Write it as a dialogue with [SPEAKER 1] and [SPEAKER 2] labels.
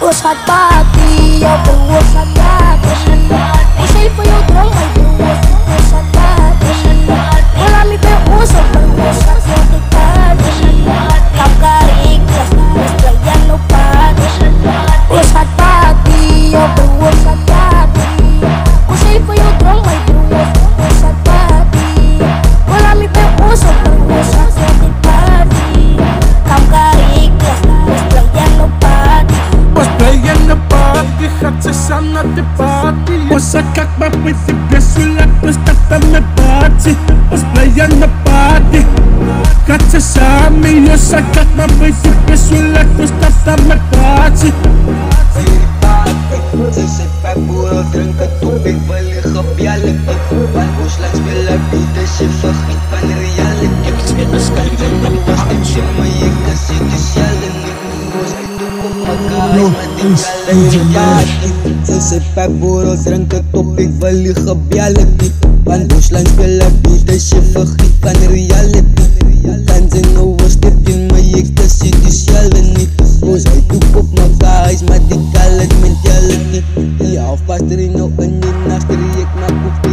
[SPEAKER 1] Ons gaat party, jouw broer gaat party. Ik zei voor jou dronk, mijn broer gaat party. Hola mi peruso, broer gaat party. Kakariklas, ons playando party. Ons gaat party, jouw broer gaat party. Ik zei voor jou dronk, mijn broer gaat party. Hola mi peruso, broer gaat party. Kakariklas, ons playando party.
[SPEAKER 2] Ons playando party, gaat ze samen naar de party. Onze kak maar met de best, zo laat we starten met party. Ons playando party, gaat ze samen. Onze kak maar met de best, zo laat we starten met party.
[SPEAKER 3] Ze zit bij boeren, drinken topik, wil liggen op jelle. Van Ooslands wil ik bieden, ze vergiet van reality. Ik zit me schijven, ik was niet zo, maar ik kan zien de schellen. Ze zit bij boeren, drinken topik, wil liggen op jelle. Van Ooslands wil ik bieden, ze vergiet van reality. Kan ze nou was dit in, maar ik kan zien de schellen niet. Boos uit de kop, maar waar is maar die kallet mentality. Die halfpast er nou in je nacht, ik maak op